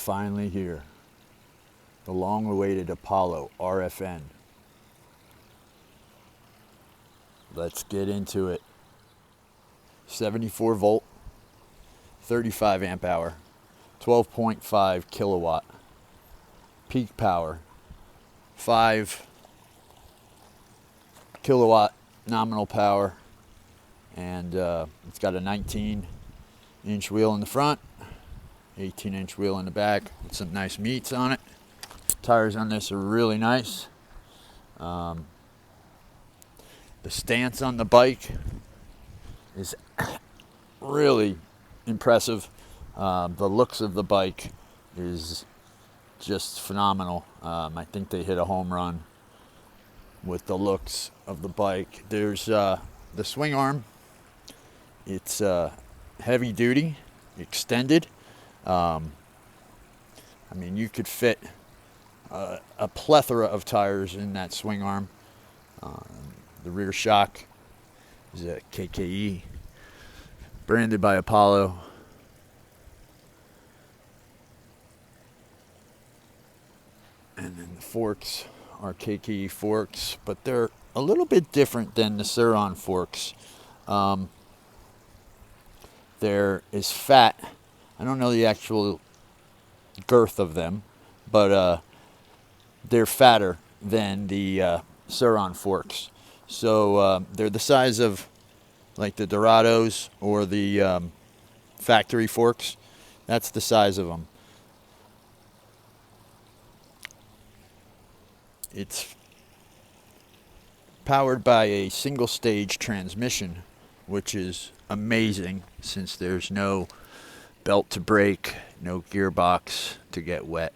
finally here. The long-awaited Apollo RFN. Let's get into it. 74 volt, 35 amp hour, 12.5 kilowatt, peak power, 5 kilowatt nominal power, and it's got a 19-inch wheel in the front, 18-inch wheel in the back with some nice meats on it. Tires on this are really nice. The stance on the bike is really impressive. The looks of the bike is just phenomenal. I think they hit a home run with the looks of the bike. There's the swing arm. It's heavy duty, extended. I mean, you could fit a plethora of tires in that swing arm. The rear shock is a KKE, branded by Apollo. And then the forks are KKE forks, but they're a little bit different than the Sur-Ron forks. There is fat. I don't know the actual girth of them, but they're fatter than the Sur-Ron forks. So they're the size of like the Dorados or the factory forks. That's the size of them. It's powered by a single stage transmission, which is amazing since there's no belt to brake, no gearbox to get wet,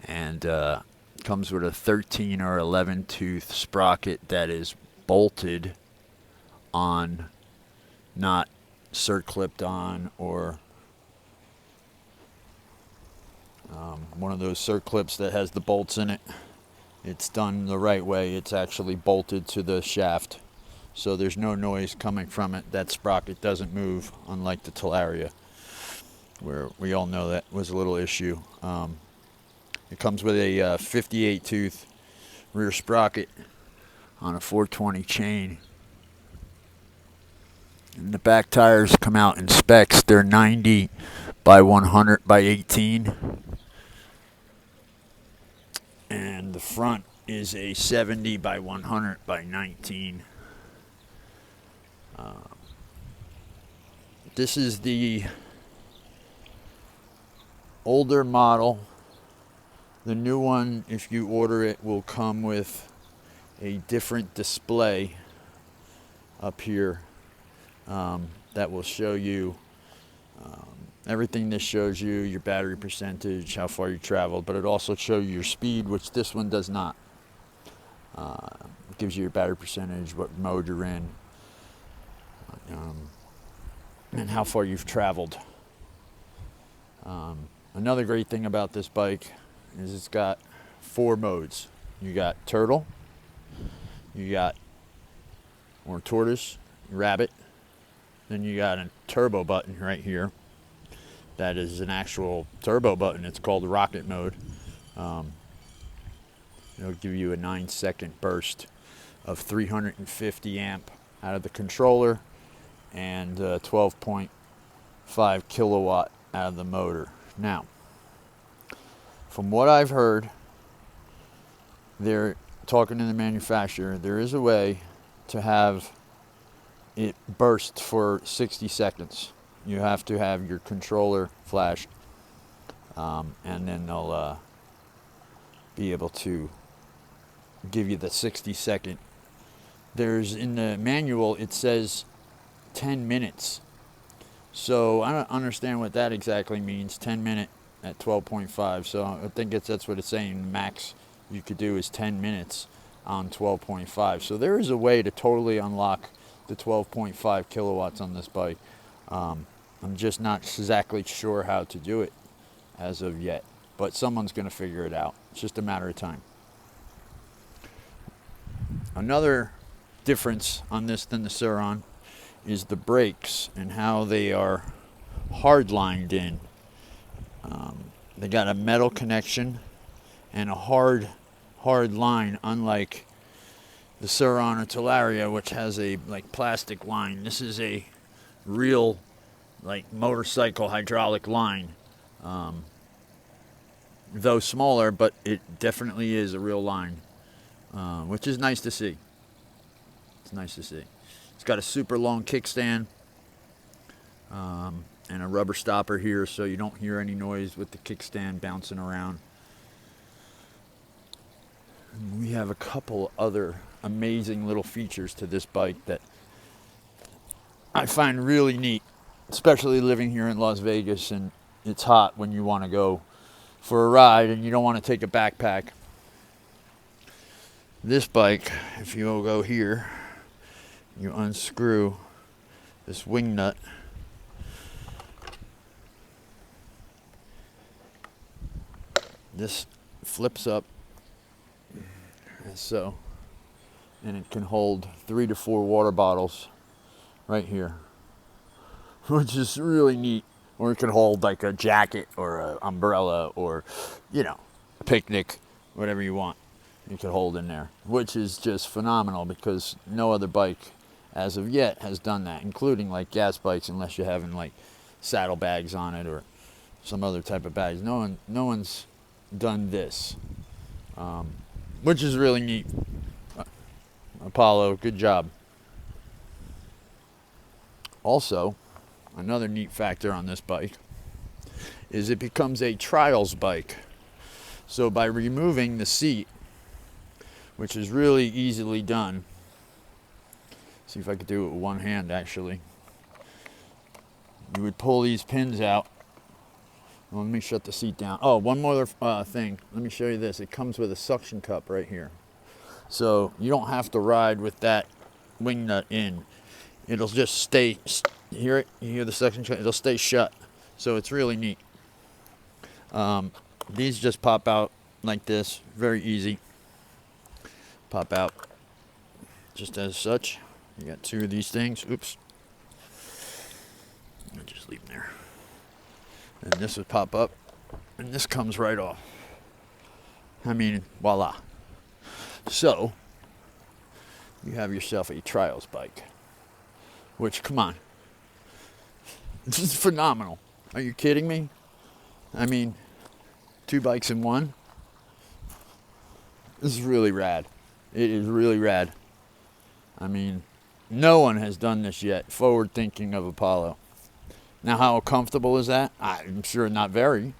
and comes with a 13 or 11 tooth sprocket that is bolted on, not circlipped on, or one of those circlips that has the bolts in it. It's done the right way. It's actually bolted to the shaft, so there's no noise coming from it. That sprocket doesn't move, unlike the Talaria, where we all know that was a little issue. It comes with a 58 tooth rear sprocket on a 420 chain. And the back tires come out in specs. They're 90 by 100 by 18. And the front is a 70 by 100 by 19. This is the older model. The new one, if you order it, will come with a different display up here that will show you everything. This shows you your battery percentage, how far you traveled, but it also shows you your speed, which this one does not. It gives you your battery percentage, what mode you're in, and how far you've traveled. Another great thing about this bike is it's got 4 modes. You got turtle, you got or tortoise, rabbit, then you got a turbo button right here. That is an actual turbo button. It's called rocket mode. It'll give you a 9-second burst of 350 amp out of the controller and 12.5 kilowatt out of the motor. Now, from what I've heard, they're talking to the manufacturer, there is a way to have it burst for 60 seconds. You have to have your controller flashed, and then they'll be able to give you the 60-second. There's, in the manual, it says 10 minutes. So I don't understand what that exactly means, 10 minute at 12.5. So I think that's what it's saying. Max you could do is 10 minutes on 12.5. So there is a way to totally unlock the 12.5 kilowatts on this bike. I'm just not exactly sure how to do it as of yet, but someone's going to figure it out. It's just a matter of time. Another difference on this than the Sur-Ron is the brakes and how they are hard lined in. They got a metal connection and a hard line, unlike the Sur-Ron or Talaria, which has a like plastic line. This is a real like motorcycle hydraulic line, though smaller, but it definitely is a real line, which is nice to see. It's nice to see. It's got a super long kickstand, and a rubber stopper here, so you don't hear any noise with the kickstand bouncing around. And we have a couple other amazing little features to this bike that I find really neat, especially living here in Las Vegas and it's hot when you want to go for a ride and you don't want to take a backpack. This bike, if you go here, you unscrew this wing nut. This flips up as so, and it can hold 3 to 4 water bottles right here, which is really neat. Or it can hold like a jacket or an umbrella or, you know, a picnic, whatever you want. You can hold in there, which is just phenomenal because no other bike as of yet has done that, including like gas bikes, unless you're having like saddlebags on it or some other type of bags. No one's done this, which is really neat. Apollo, good job. Also, another neat factor on this bike is it becomes a trials bike. So by removing the seat, which is really easily done, see if I could do it with one hand actually. You would pull these pins out. Well, let me shut the seat down. Oh, one more thing. Let me show you this. It comes with a suction cup right here. So you don't have to ride with that wing nut in. It'll just stay, you hear it? You hear the suction cup? It'll stay shut. So it's really neat. These just pop out like this. Very easy. Pop out just as such. You got 2 of these things. Oops. I'll just leave them there. And this would pop up, and this comes right off. I mean, voila. So, you have yourself a trials bike. Which, come on. This is phenomenal. Are you kidding me? I mean, 2 bikes in one. This is really rad. It is really rad. I mean, no one has done this yet. Forward thinking of Apollo. Now, how comfortable is that? I'm sure not very.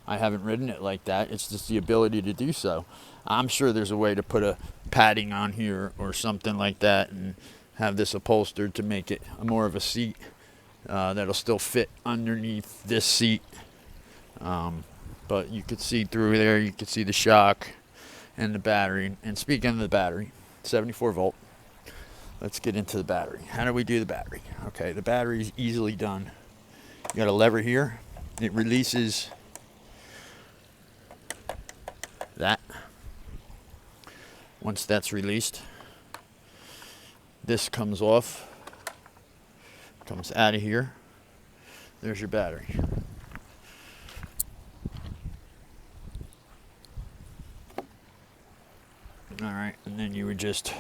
I haven't ridden it like that. It's just the ability to do so. I'm sure there's a way to put a padding on here or something like that and have this upholstered to make it more of a seat that'll still fit underneath this seat. But you could see through there, you could see the shock and the battery. And speaking of the battery, 74 volt. Let's get into the battery. How do we do the battery? Okay, the battery is easily done. You got a lever here. It releases that. Once that's released, this comes off, comes out of here. There's your battery. All right, and then you would just,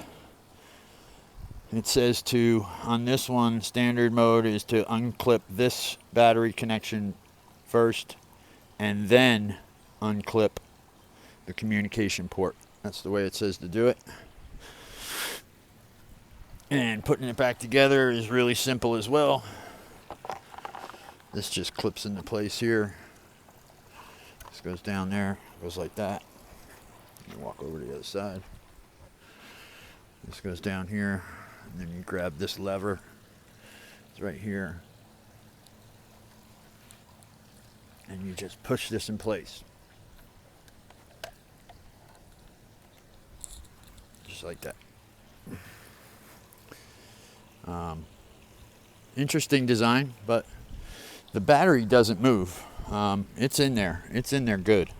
it says to, on this one, standard mode is to unclip this battery connection first and then unclip the communication port. That's the way it says to do it. And putting it back together is really simple as well. This just clips into place here. This goes down there, goes like that. You walk over to the other side. This goes down here. And then you grab this lever. It's right here. And you just push this in place. Just like that. Interesting design, but the battery doesn't move. It's in there. It's in there good.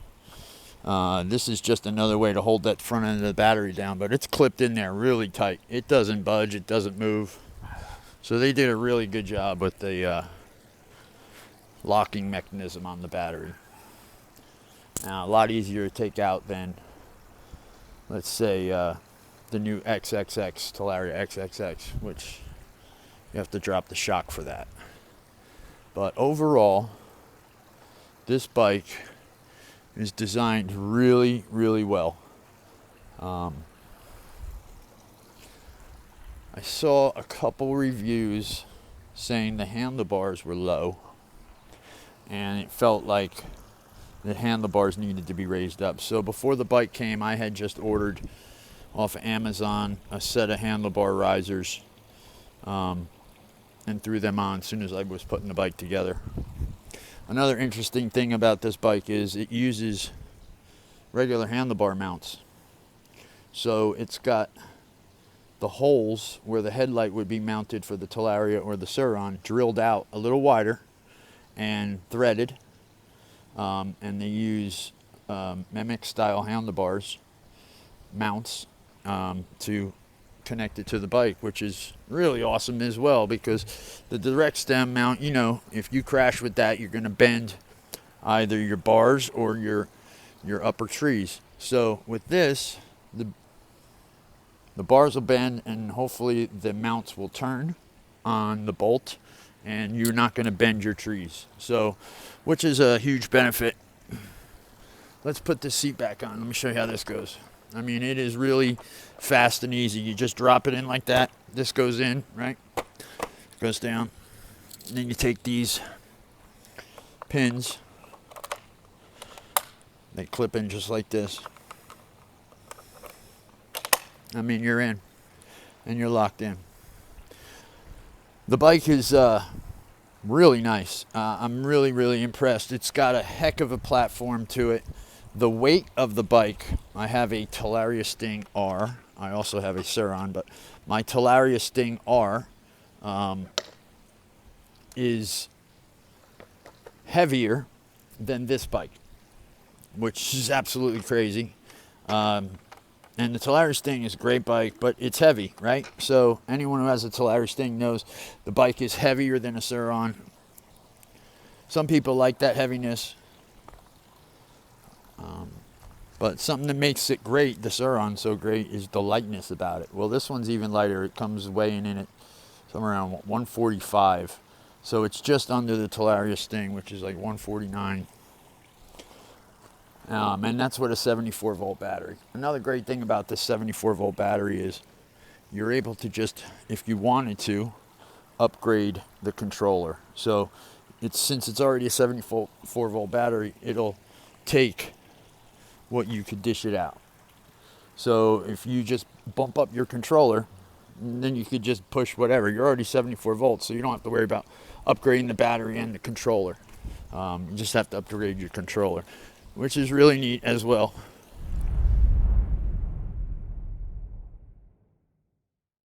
This is just another way to hold that front end of the battery down, but it's clipped in there really tight. It doesn't budge, it doesn't move. So they did a really good job with the locking mechanism on the battery. Now, a lot easier to take out than, let's say, the new XXX, Talaria XXX, which you have to drop the shock for that. But overall, this bike is designed really, really well. I saw a couple reviews saying the handlebars were low, and it felt like the handlebars needed to be raised up. So before the bike came, I had just ordered off of Amazon a set of handlebar risers, and threw them on as soon as I was putting the bike together. Another interesting thing about this bike is it uses regular handlebar mounts. So it's got the holes where the headlight would be mounted for the Talaria or the Sur-Ron drilled out a little wider and threaded, and they use Mimic style handlebars mounts to connect it to the bike, which is really awesome as well, because the direct stem mount, you know, if you crash with that, you're going to bend either your bars or your upper trees. So with this, the bars will bend, and hopefully the mounts will turn on the bolt, and you're not going to bend your trees. So, which is a huge benefit. Let's put this seat back on. Let me show you how this goes. I mean, it is really fast and easy. You just drop it in like that. This goes in, right? Goes down. And then you take these pins. They clip in just like this. I mean, you're in, and you're locked in. The bike is really nice. I'm really, really impressed. It's got a heck of a platform to it. The weight of the bike, I have a Talaria Sting R. I also have a Sur-Ron, but my Talaria Sting R is heavier than this bike, which is absolutely crazy. And the Talaria Sting is a great bike, but it's heavy, right? So anyone who has a Talaria Sting knows the bike is heavier than a Sur-Ron. Some people like that heaviness. But something that makes it great, the Sur-Ron so great, is the lightness about it. Well, this one's even lighter. It comes weighing in at somewhere around 145. So it's just under the Talaria Sting, which is like 149. And that's with a 74 volt battery. Another great thing about this 74 volt battery is you're able to just, if you wanted to, upgrade the controller. So since it's already a 74 volt battery, it'll take what you could dish it out. So if you just bump up your controller, then you could just push whatever. You're already 74 volts, so you don't have to worry about upgrading the battery and the controller. You just have to upgrade your controller, which is really neat as well.